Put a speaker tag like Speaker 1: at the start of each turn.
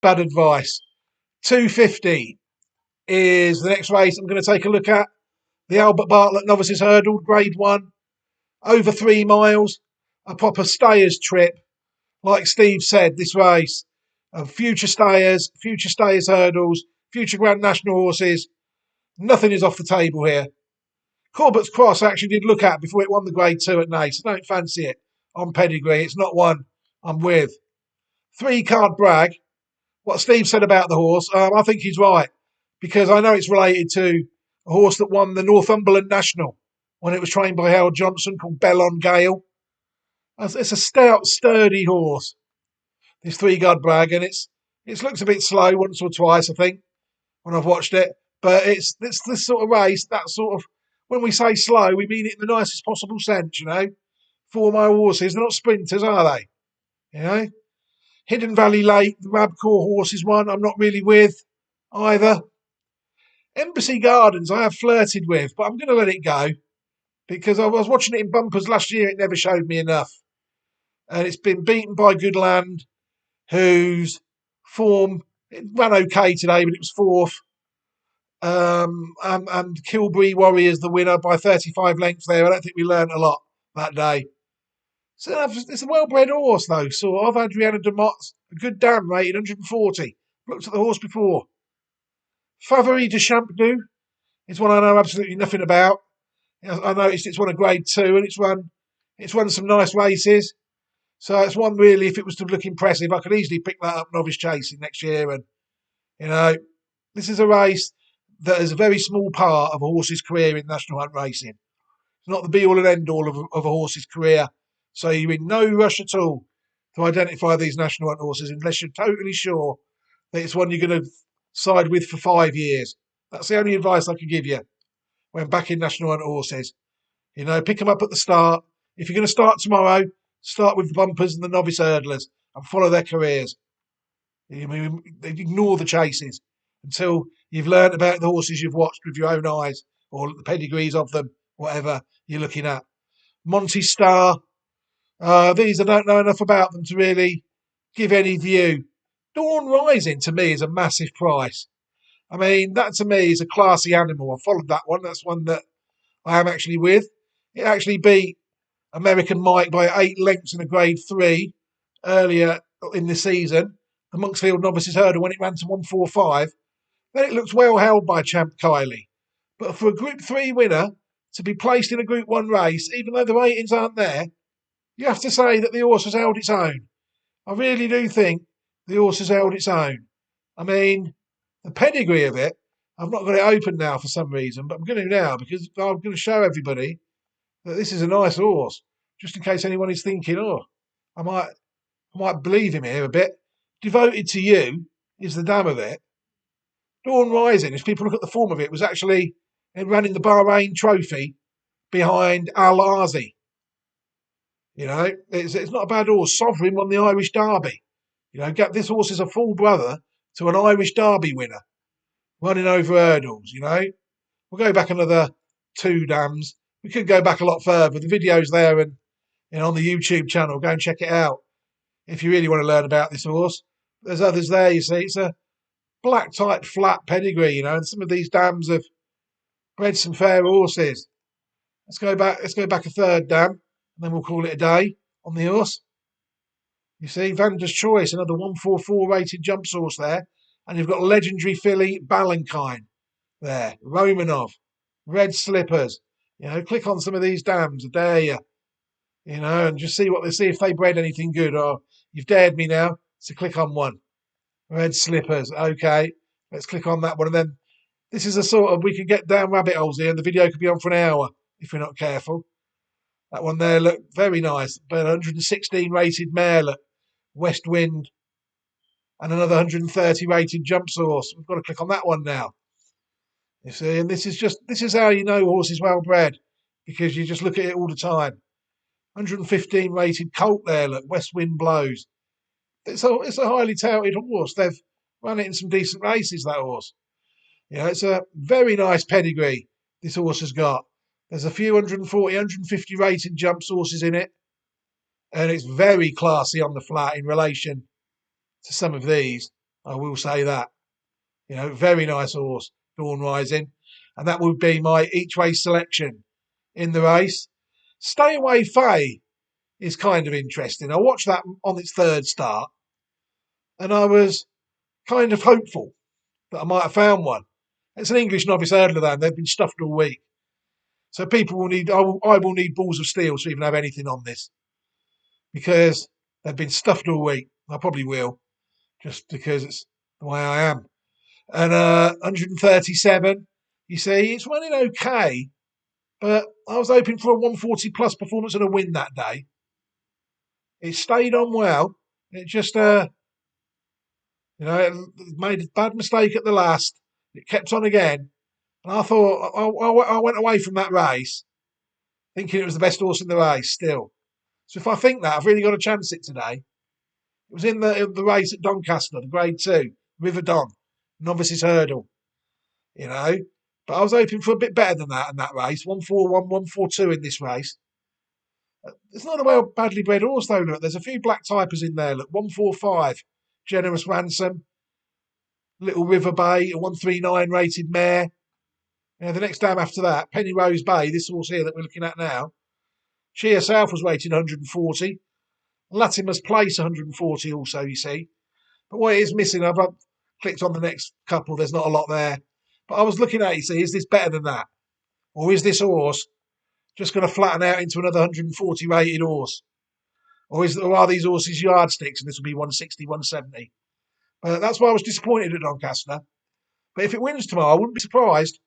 Speaker 1: bad advice. 250 is the next race I'm going to take a look at. The Albert Bartlett Novices Hurdle, Grade 1, over 3 miles, a proper stayers trip. Like Steve said, this race of future stayers hurdles, future Grand National horses. Nothing is off the table here. Corbett's Cross I actually did look at before it won the Grade 2 at Nace. I don't fancy it on pedigree. It's not one I'm with. 3 Card Bragg. What Steve said about the horse, I think he's right because I know it's related to a horse that won the Northumberland National when it was trained by Howard Johnson called Bellon Gale. It's a stout, sturdy horse, this 3 Card Bragg, and it's looked a bit slow once or twice, I think, when I've watched it. But it's this sort of race, that sort of, when we say slow, we mean it in the nicest possible sense, you know. 4 mile horses, they're not sprinters, are they? You know? Hidden Valley Lake, the Rabcore horse is one I'm not really with either. Embassy Gardens I have flirted with, but I'm going to let it go because I was watching it in bumpers last year. It never showed me enough. And it's been beaten by Goodland, whose form, it ran okay today, but it was fourth. And Kilbury Warriors the winner by 35 lengths there. I don't think we learned a lot that day. So it's a well-bred horse, though. Sort of. Adriana de Mott's a good dam, rated 140. Looked at the horse before. Favori de Champdou is one I know absolutely nothing about. I noticed it's won a Grade 2 and it's run some nice races. So it's one really, if it was to look impressive, I could easily pick that up novice chasing next year. And, you know, this is a race that is a very small part of a horse's career in national hunt racing. It's not the be-all and end-all of a horse's career. So you're in no rush at all to identify these national hunt horses unless you're totally sure that it's one you're going to side with for 5 years. That's the only advice I can give you when backing national hunt horses. You know, pick them up at the start. If you're going to start tomorrow, start with the bumpers and the novice hurdlers and follow their careers. Ignore the chases until you've learned about the horses you've watched with your own eyes or the pedigrees of them, whatever you're looking at. Monty Star. These I don't know enough about them to really give any view. Dawn Rising to me is a massive price. I mean, that to me is a classy animal. I followed that one. That's one that I am actually with. It actually beat American Mike by 8 lengths in a Grade 3 earlier in the season. The Monksfield Novices Hurdle when it ran to 145. Then it looks well held by Champ Kylie. But for a Group 3 winner to be placed in a Group 1 race, even though the ratings aren't there, you have to say that the horse has held its own. I really do think the horse has held its own. I mean, the pedigree of it, I've not got it open now for some reason, but I'm going to now because I'm going to show everybody that this is a nice horse, just in case anyone is thinking, oh, I might believe him here a bit. Devoted to You is the dam of it. Dawn Rising, if people look at the form of it, was actually it ran in the Bahrain Trophy behind Al Azi. You know, it's not a bad horse. Sovereign won the Irish Derby. You know, this horse is a full brother to an Irish Derby winner, running over hurdles. You know, we'll go back another 2 dams. We could go back a lot further. The video's there and on the YouTube channel. Go and check it out if you really want to learn about this horse. There's others there. You see, it's a black type flat pedigree. You know, and some of these dams have bred some fair horses. Let's go back a 3rd dam. And then we'll call it a day on the horse. You see, Vander's Choice, another 144 rated jump source there. And you've got legendary filly Balankine there. Romanov, Red Slippers. You know, click on some of these dams. I dare you. You know, and just see if they bred anything good. Or you've dared me now to click on one. Red Slippers. Okay, let's click on that one. And then this is a sort of, we could get down rabbit holes here and the video could be on for an hour if we're not careful. That one there looked very nice. But 116 rated mare, look. West Wind. And another 130 rated jump source. We've got to click on that one now. You see, and this is how you know a horse is well bred. Because you just look at it all the time. 115 rated colt there, look. West Wind Blows. It's a highly touted horse. They've run it in some decent races, that horse. You know, it's a very nice pedigree this horse has got. There's a few 140, 150 rated jump sources in it. And it's very classy on the flat in relation to some of these. I will say that. Very nice horse, Dawn Rising. And that would be my each way selection in the race. Stay Away Faye is kind of interesting. I watched that on its third start and I was kind of hopeful that I might have found one. It's an English novice hurdler, though, and they've been stuffed all week. So people will need, I will need balls of steel to even have anything on this because they've been stuffed all week. I probably will, just because it's the way I am. And 137, you see, it's running okay, but I was hoping for a 140 plus performance and a win that day. It stayed on well. It just, it made a bad mistake at the last. It kept on again. And I thought, I went away from that race thinking it was the best horse in the race still. So if I think that, I've really got to chance it today. It was in the race at Doncaster, the Grade 2, River Don, Novices Hurdle, you know. But I was hoping for a bit better than that in that race. 141, 142 in this race. It's not a well badly bred horse though, look. There's a few black typers in there. Look, 145, Generous Ransom, Little River Bay, a 139 rated mare. The next dam after that, Penny Rose Bay, this horse here that we're looking at now. She herself was rated 140. Latimer's Place 140 also, you see. But what it is missing, I've clicked on the next couple, there's not a lot there. But I was looking at it, you see, is this better than that? Or is this horse just going to flatten out into another 140 rated horse? Or are these horses yardsticks and this will be 160, 170? That's why I was disappointed at Doncaster. But if it wins tomorrow, I wouldn't be surprised.